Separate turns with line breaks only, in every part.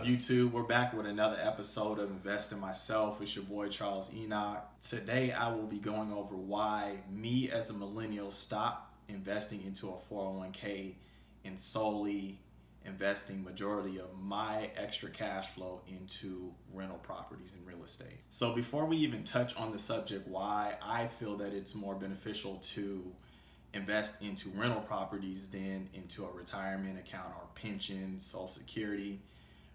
YouTube? We're back with another episode of Invest in Myself. It's your boy Charles Enoch. Today I will be going over why me as a millennial stopped investing into a 401k and solely investing majority of my extra cash flow into rental properties and real estate. So before we even touch on the subject why I feel that it's more beneficial to invest into rental properties than into a retirement account or pension, Social Security,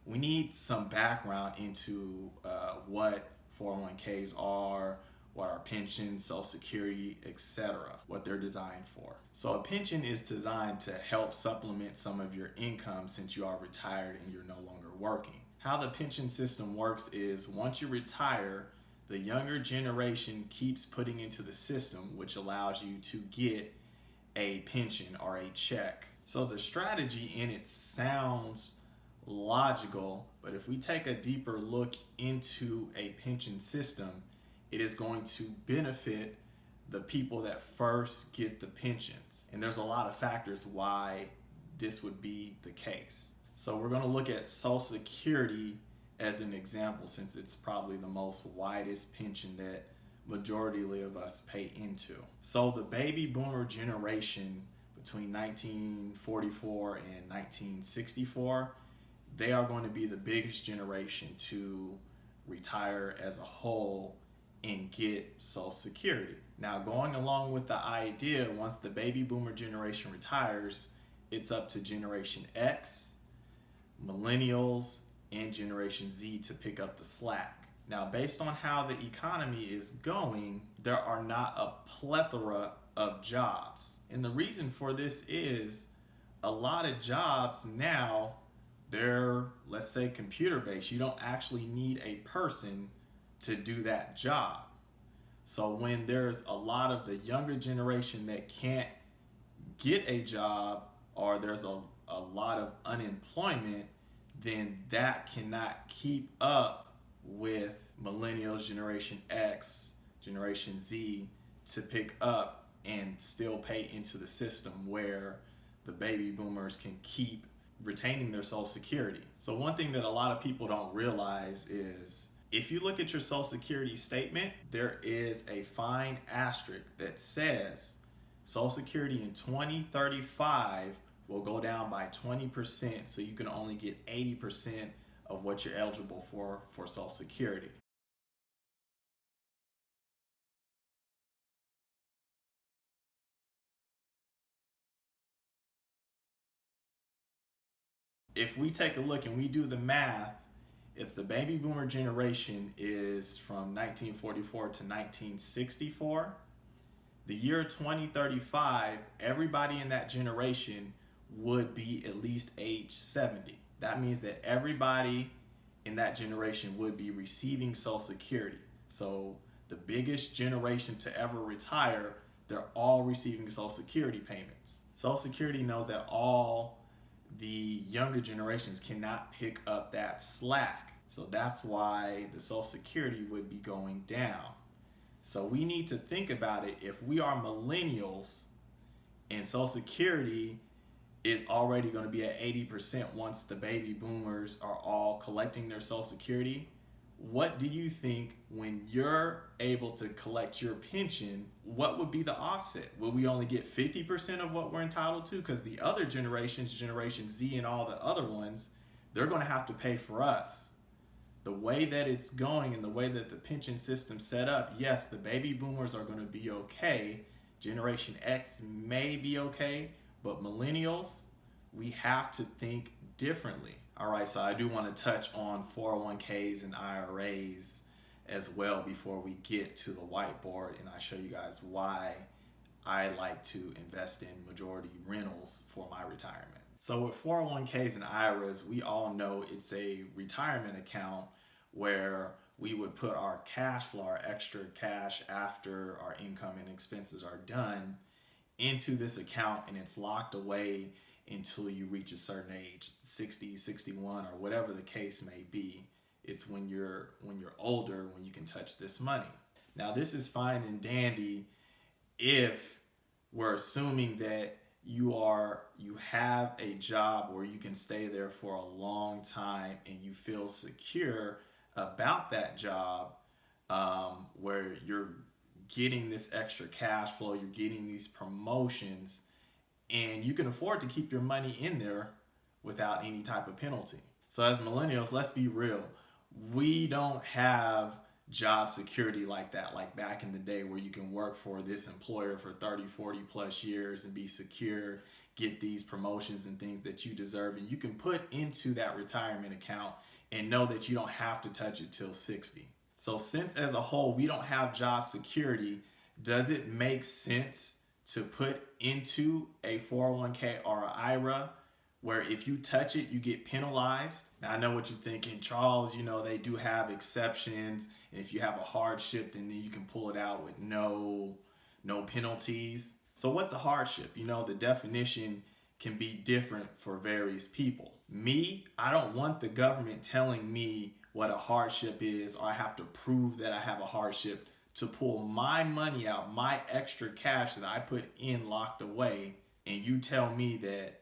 we need some background into what 401ks are, what our pensions, Social Security, etc., what they're designed for. So a pension is designed to help supplement some of your income since you are retired and you're no longer working. How the pension system works is once you retire, the younger generation keeps putting into the system, which allows you to get a pension or a check. So the strategy in it sounds logical, but if we take a deeper look into a pension system, it is going to benefit the people that first get the pensions. And there's a lot of factors why this would be the case. So we're going to look at Social Security as an example, since it's probably the most widest pension that majority of us pay into. So the baby boomer generation between 1944 and 1964, they are going to be the biggest generation to retire as a whole and get Social Security. Now, going along with the idea, once the baby boomer generation retires, it's up to Generation X, Millennials, and Generation Z to pick up the slack. Now, based on how the economy is going, there are not a plethora of jobs. And the reason for this is a lot of jobs now, they're, let's say, computer-based. You don't actually need a person to do that job. So when there's a lot of the younger generation that can't get a job, or there's a lot of unemployment, then that cannot keep up with Millennials, Generation X, Generation Z to pick up and still pay into the system where the baby boomers can keep retaining their Social Security. So one thing that a lot of people don't realize is if you look at your Social Security statement, there is a fine asterisk that says Social Security in 2035 will go down by 20%, so you can only get 80% of what you're eligible for Social Security. If we take a look and we do the math, if the baby boomer generation is from 1944 to 1964, the year 2035, everybody in that generation would be at least age 70. That means that everybody in that generation would be receiving Social Security. So the biggest generation to ever retire, they're all receiving Social Security payments. Social Security knows that all the younger generations cannot pick up that slack. So that's why the Social Security would be going down. So we need to think about it. If we are millennials and Social Security is already going to be at 80% once the baby boomers are all collecting their Social Security, what do you think when you're able to collect your pension, what would be the offset? Will we only get 50% of what we're entitled to? Because the other generations, Generation Z and all the other ones, they're going to have to pay for us. The way that it's going and the way that the pension system's set up, yes, the baby boomers are going to be okay. Generation X may be okay, but millennials, we have to think differently. All right, so I do want to touch on 401ks and IRAs as well before we get to the whiteboard, and I show you guys why I like to invest in majority rentals for my retirement. So with 401ks and IRAs, we all know it's a retirement account where we would put our cash flow, our extra cash after our income and expenses are done, into this account, and it's locked away until you reach a certain age, 60, 61, or whatever the case may be. It's when you're older when you can touch this money. Now this is fine and dandy if we're assuming that you have a job where you can stay there for a long time and you feel secure about that job, where you're getting this extra cash flow, you're getting these promotions, and you can afford to keep your money in there without any type of penalty. So as millennials, let's be real. We don't have job security like that, like back in the day where you can work for this employer for 30, 40 plus years and be secure, get these promotions and things that you deserve, and you can put into that retirement account and know that you don't have to touch it till 60. So since as a whole we don't have job security, does it make sense to put into a 401k or an IRA where if you touch it, you get penalized? Now, I know what you're thinking, Charles, they do have exceptions. And if you have a hardship, then you can pull it out with no penalties. So what's a hardship? The definition can be different for various people. Me, I don't want the government telling me what a hardship is, or I have to prove that I have a hardship to pull my money out, my extra cash that I put in locked away, and you tell me that,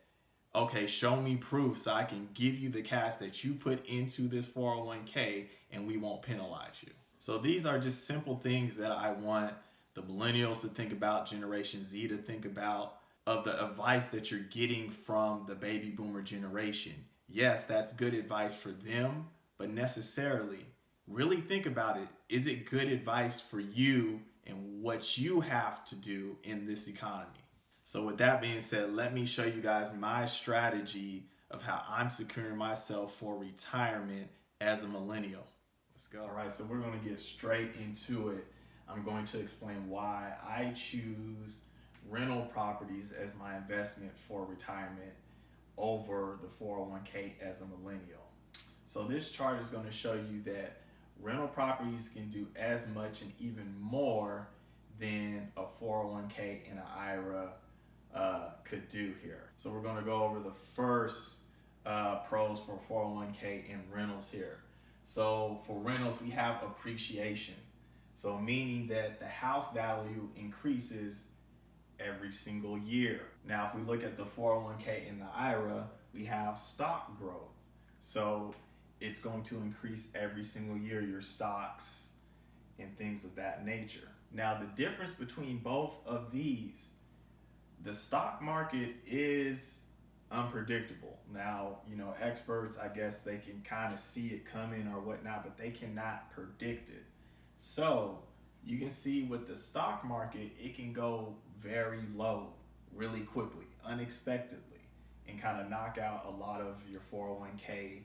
okay, show me proof so I can give you the cash that you put into this 401k and we won't penalize you. So these are just simple things that I want the millennials to think about, Generation Z to think about, of the advice that you're getting from the baby boomer generation. Yes, that's good advice for them, but necessarily, really think about it. Is it good advice for you and what you have to do in this economy? So with that being said, let me show you guys my strategy of how I'm securing myself for retirement as a millennial. Let's go. All right, so we're going to get straight into it. I'm going to explain why I choose rental properties as my investment for retirement over the 401k as a millennial. So this chart is going to show you that rental properties can do as much and even more than a 401k and an IRA could do here. So we're going to go over the first pros for 401k and rentals here. So for rentals, we have appreciation. So meaning that the house value increases every single year. Now, if we look at the 401k and the IRA, we have stock growth. So it's going to increase every single year, your stocks and things of that nature. Now, the difference between both of these, the stock market is unpredictable. Now, experts, I guess they can kind of see it coming or whatnot, but they cannot predict it. So you can see with the stock market, it can go very low really quickly, unexpectedly, and kind of knock out a lot of your 401k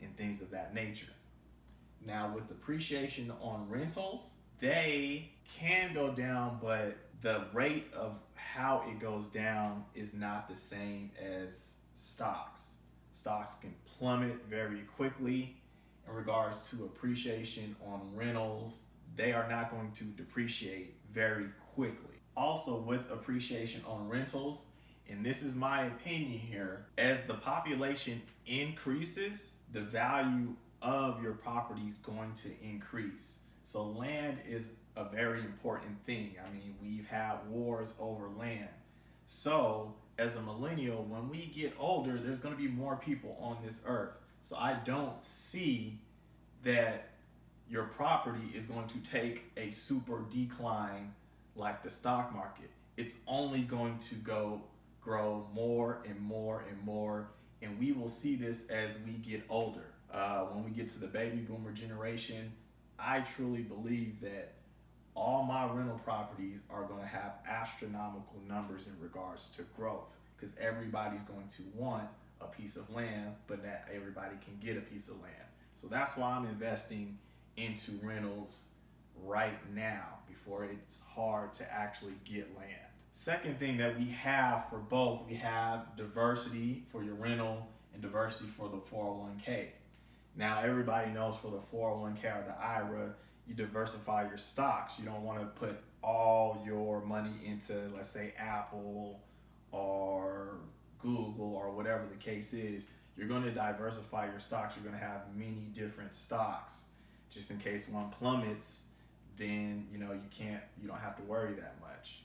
and things of that nature. Now with appreciation on rentals, they can go down, but the rate of how it goes down is not the same as stocks. Stocks can plummet very quickly. In regards to appreciation on rentals, they are not going to depreciate very quickly. Also with appreciation on rentals, and this is my opinion here, as the population increases, the value of your property is going to increase. So land is a very important thing. I mean, we've had wars over land. So as a millennial, when we get older, there's going to be more people on this earth. So I don't see that your property is going to take a super decline like the stock market. It's only going to grow more and more and more, and we will see this as we get older. When we get to the baby boomer generation, I truly believe that all my rental properties are going to have astronomical numbers in regards to growth, because everybody's going to want a piece of land, but not everybody can get a piece of land. So that's why I'm investing into rentals right now before it's hard to actually get land. Second thing that we have for both, we have diversity for your rental and diversity for the 401k. Now everybody knows for the 401k or the IRA, you diversify your stocks. You don't want to put all your money into, let's say, Apple or Google or whatever the case is. You're going to diversify your stocks. You're going to have many different stocks. Just in case one plummets, then you don't have to worry that much.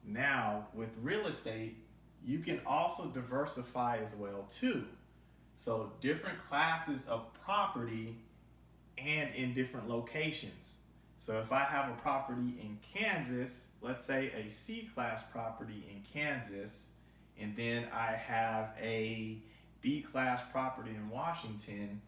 Now with real estate, You can also diversify as well too. So different classes of property and in different locations. So if I have a property in Kansas, let's say a C-class property in Kansas, and then I have a B-class property in Washington,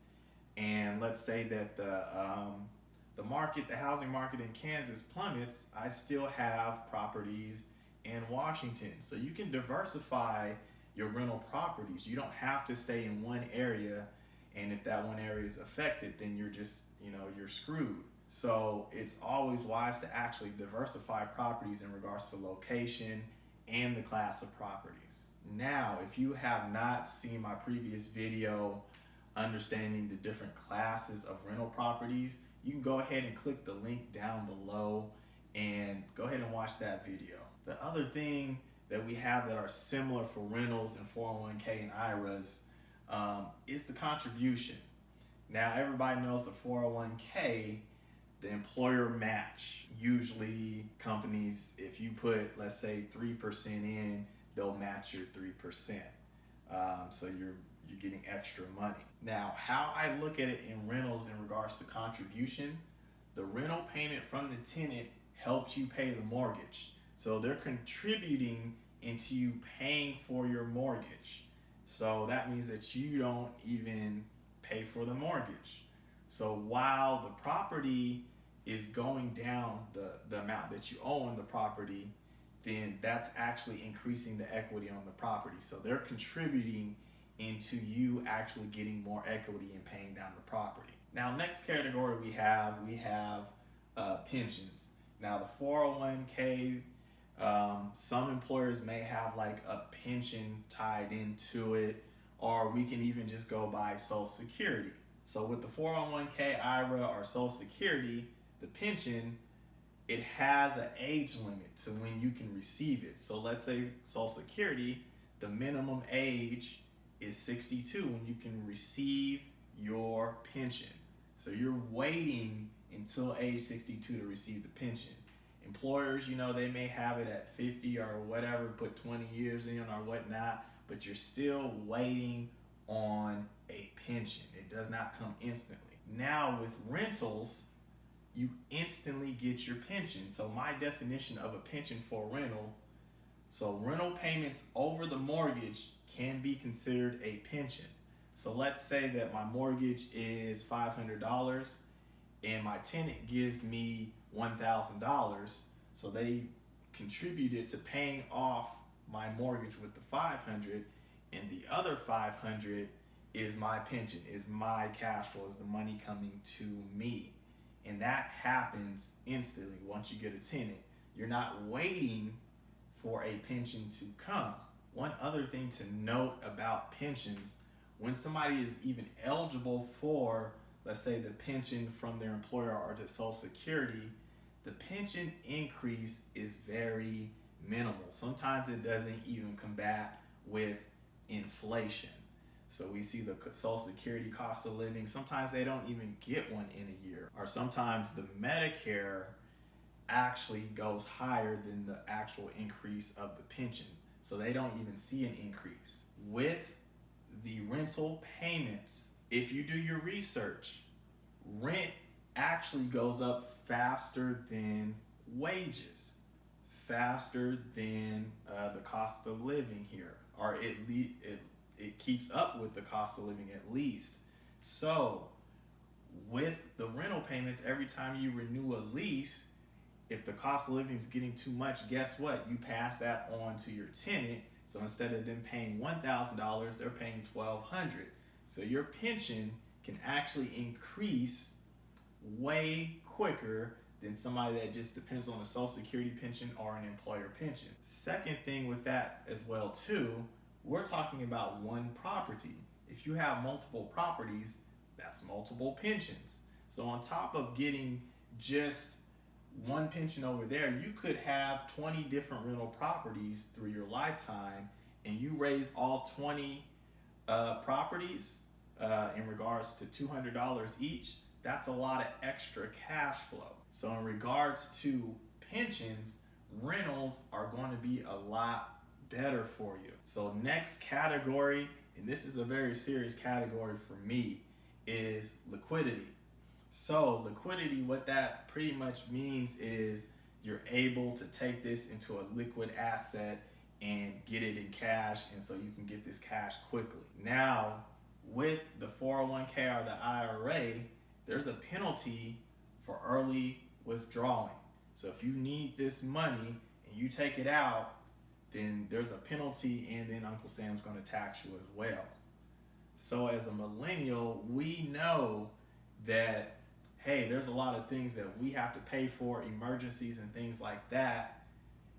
and let's say that the housing market in Kansas plummets, I still have properties in Washington. So you can diversify your rental properties. You don't have to stay in one area, and if that one area is affected, then you're just, you're screwed. So it's always wise to actually diversify properties in regards to location and the class of properties. Now, if you have not seen my previous video understanding the different classes of rental properties, you can go ahead and click the link down below and go ahead and watch that video. The other thing that we have that are similar for rentals and 401k and Iras is the contribution. Now, everybody knows the 401k, the employer match. Usually companies, if you put, let's say 3% in, they'll match your 3%. So you're getting extra money. Now, how I look at it in rentals in regards to contribution, the rental payment from the tenant helps you pay the mortgage. So they're contributing into you paying for your mortgage. So that means that you don't even pay for the mortgage. So while the property is going down, the amount that you owe on the property, then that's actually increasing the equity on the property. So they're contributing into you actually getting more equity and paying down the property. Now, next category we have pensions. Now, the 401k, some employers may have like a pension tied into it, or we can even just go by Social Security. So with the 401k, IRA, or Social Security, the pension, it has an age limit to when you can receive it. So let's say Social Security, the minimum age is 62 when you can receive your pension. So you're waiting until age 62 to receive the pension. Employers, they may have it at 50 or whatever, put 20 years in or whatnot, but you're still waiting on a pension. It does not come instantly. Now with rentals, you instantly get your pension. So my definition of a pension for a rental, so rental payments over the mortgage can be considered a pension. So let's say that my mortgage is $500 and my tenant gives me $1,000. So they contributed to paying off my mortgage with the $500, and the other $500 is my pension, is my cash flow, is the money coming to me. And that happens instantly once you get a tenant. You're not waiting for a pension to come. One other thing to note about pensions, when somebody is even eligible for, let's say, the pension from their employer or the Social Security, the pension increase is very minimal. Sometimes it doesn't even combat with inflation. So we see the Social Security cost of living, sometimes they don't even get one in a year. Or sometimes the Medicare actually goes higher than the actual increase of the pension. So they don't even see an increase. With the rental payments, if you do your research, rent actually goes up faster than wages, faster than the cost of living here, or it keeps up with the cost of living at least. So with the rental payments, every time you renew a lease, if the cost of living is getting too much, guess what? You pass that on to your tenant. So instead of them paying $1,000, they're paying $1,200. So your pension can actually increase way quicker than somebody that just depends on a Social Security pension or an employer pension. Second thing with that as well too, we're talking about one property. If you have multiple properties, that's multiple pensions. So on top of getting just one pension over there, you could have 20 different rental properties through your lifetime, and you raise all 20 properties in regards to $200 each. That's a lot of extra cash flow. So in regards to pensions, rentals are going to be a lot better for you. So next category, and this is a very serious category for me, is liquidity. So liquidity, what that pretty much means is you're able to take this into a liquid asset and get it in cash, and so you can get this cash quickly. Now, with the 401k or the IRA, there's a penalty for early withdrawing. So if you need this money and you take it out, then there's a penalty, and then Uncle Sam's going to tax you as well. So as a millennial, we know that, hey, there's a lot of things that we have to pay for, emergencies and things like that.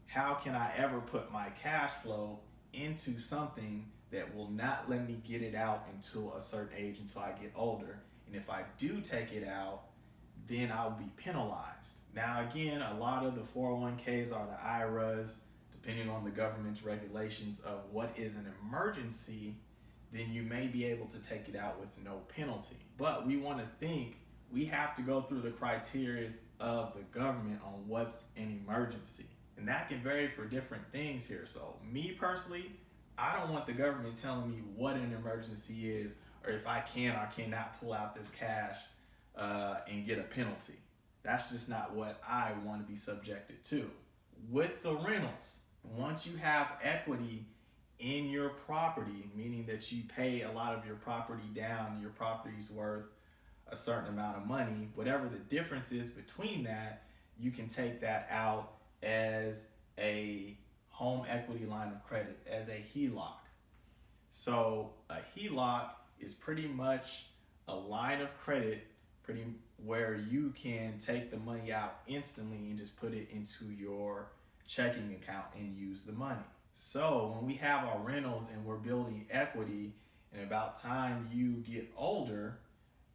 How can I ever put my cash flow into something that will not let me get it out until a certain age, until I get older? And if I do take it out, then I'll be penalized. Now again, a lot of the 401ks or the IRAs, depending on the government's regulations of what is an emergency, then you may be able to take it out with no penalty. But we want to think we have to go through the criteria of the government on what's an emergency. And that can vary for different things here. So me personally, I don't want the government telling me what an emergency is, or if I can or cannot pull out this cash and get a penalty. That's just not what I want to be subjected to. With the rentals, once you have equity in your property, meaning that you pay a lot of your property down, your property's worth a certain amount of money, whatever the difference is between that, you can take that out as a home equity line of credit, as a HELOC. So a HELOC is pretty much a line of credit where you can take the money out instantly and just put it into your checking account and use the money. So when we have our rentals and we're building equity, and about time you get older,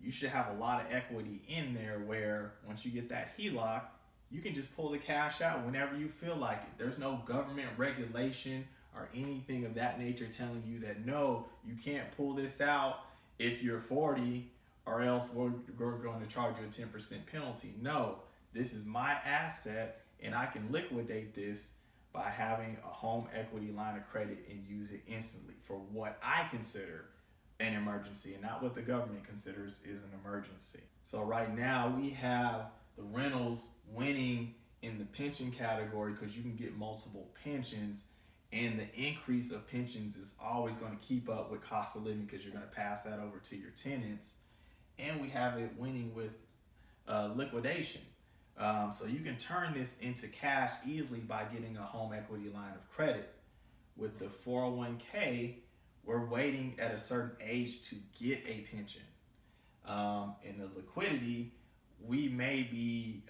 you should have a lot of equity in there where once you get that HELOC, you can just pull the cash out whenever you feel like it. There's no government regulation or anything of that nature telling you that, no, you can't pull this out if you're 40 or else we're going to charge you a 10% penalty. No, this is my asset and I can liquidate this by having a home equity line of credit and use it instantly for what I consider an emergency and not what the government considers is an emergency. So right now we have the rentals winning in the pension category because you can get multiple pensions, and the increase of pensions is always going to keep up with cost of living because you're going to pass that over to your tenants. And we have it winning with liquidation. So you can turn this into cash easily by getting a home equity line of credit. With the 401k, we're waiting at a certain age to get a pension. In the liquidity, we may be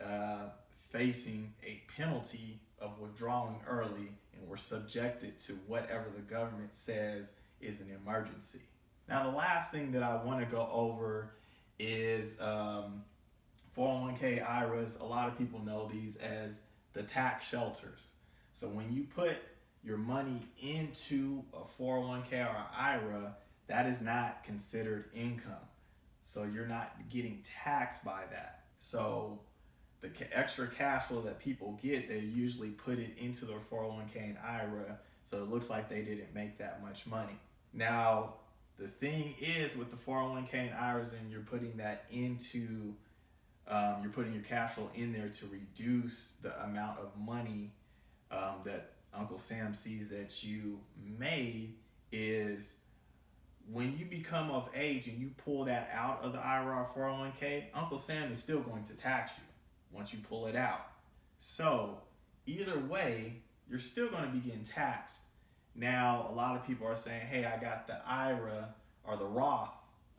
facing a penalty of withdrawing early, and we're subjected to whatever the government says is an emergency. Now, the last thing that I want to go over is 401k IRAs. A lot of people know these as the tax shelters. So when you put your money into a 401k or an IRA, that is not considered income. So you're not getting taxed by that. So the extra cash flow that people get, they usually put it into their 401k and IRA, so it looks like they didn't make that much money. Now, the thing is with the 401k and IRAs, and you're putting that into, you're putting your cash flow in there to reduce the amount of money that Uncle Sam sees that you made, is when you become of age and you pull that out of the IRA or 401k, Uncle Sam is still going to tax you once you pull it out. So either way, you're still going to be getting taxed. Now, a lot of people are saying, hey, I got the IRA or the Roth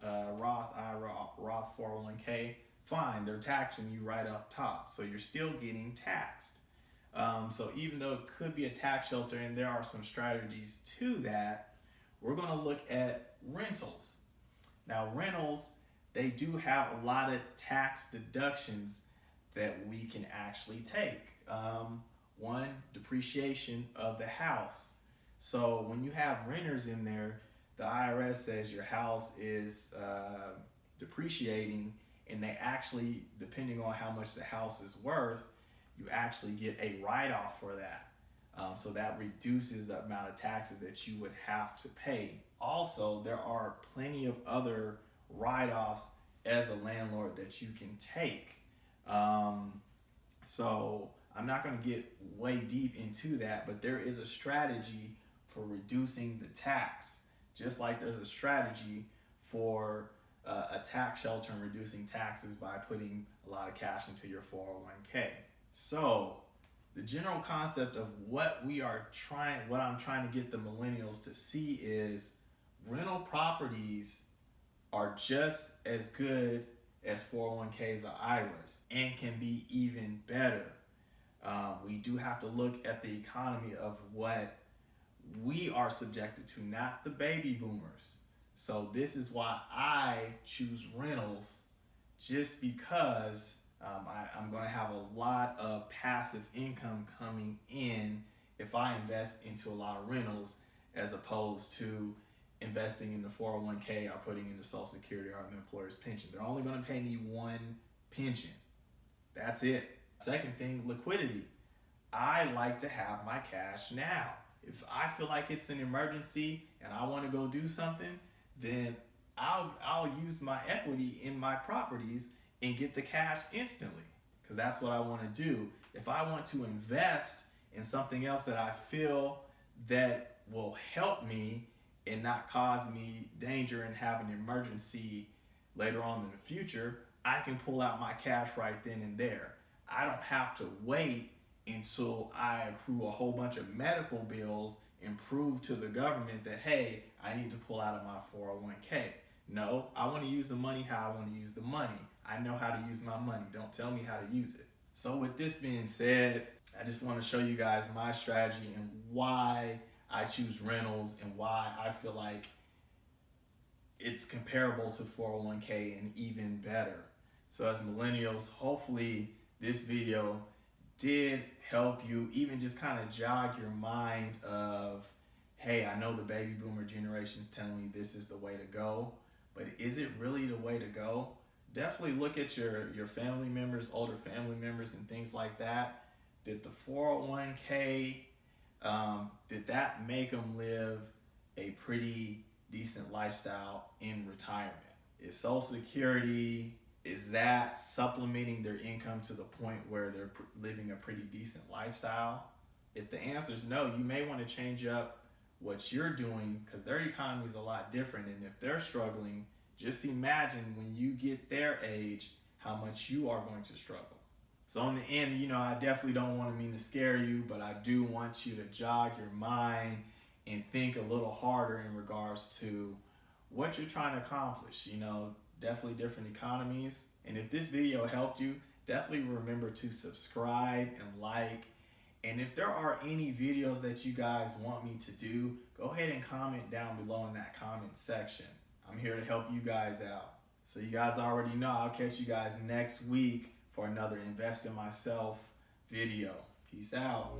IRA, Roth 401k. Fine, they're taxing you right up top. So you're still getting taxed. So even though it could be a tax shelter, and there are some strategies to that, we're going to look at rentals. Now, rentals, they do have a lot of tax deductions that we can actually take. One, depreciation of the house. So when you have renters in there, the IRS says your house is depreciating, and they actually, depending on how much the house is worth, you actually get a write-off for that. So that reduces the amount of taxes that you would have to pay. Also, there are plenty of other write-offs as a landlord that you can take. So I'm not going to get way deep into that, but there is a strategy for reducing the tax, just like there's a strategy for a tax shelter and reducing taxes by putting a lot of cash into your 401k. So the general concept of what I'm trying to get the millennials to see is rental properties are just as good as 401ks or Iras and can be even better. We do have to look at the economy of what we are subjected to, not the baby boomers. So this is why I choose rentals, just because I'm going to have a lot of passive income coming in if I invest into a lot of rentals, as opposed to investing in the 401k or putting in the Social Security or the employer's pension. They're only going to pay me one pension. That's it. Second thing, liquidity. I like to have my cash now. If I feel like it's an emergency and I want to go do something, then I'll use my equity in my properties and get the cash instantly, because that's what I want to do. If I want to invest in something else that I feel that will help me and not cause me danger and have an emergency later on in the future, I can pull out my cash right then and there. I don't have to wait until I accrue a whole bunch of medical bills and prove to the government that, hey, I need to pull out of my 401k. No, I want to use the money how I want to use the money. I know how to use my money. Don't tell me how to use it. So with this being said, I just want to show you guys my strategy and why I choose rentals and why I feel like it's comparable to 401k and even better. So as millennials, hopefully this video did help you even just kind of jog your mind of, hey, I know the baby boomer generation's telling me this is the way to go, but is it really the way to go? Definitely look at your family members, older family members and things like that. Did the 401k, did that make them live a pretty decent lifestyle in retirement? Is Social Security, is that supplementing their income to the point where they're living a pretty decent lifestyle? If the answer is no, you may want to change up what you're doing, because their economy is a lot different. And if they're struggling, just imagine when you get their age, how much you are going to struggle. So in the end, I definitely don't want to mean to scare you, but I do want you to jog your mind and think a little harder in regards to what you're trying to accomplish. Definitely different economies. And if this video helped you, definitely remember to subscribe and like. And if there are any videos that you guys want me to do, go ahead and comment down below in that comment section. I'm here to help you guys out. So you guys already know, I'll catch you guys next week for another Invest in Myself video. Peace out.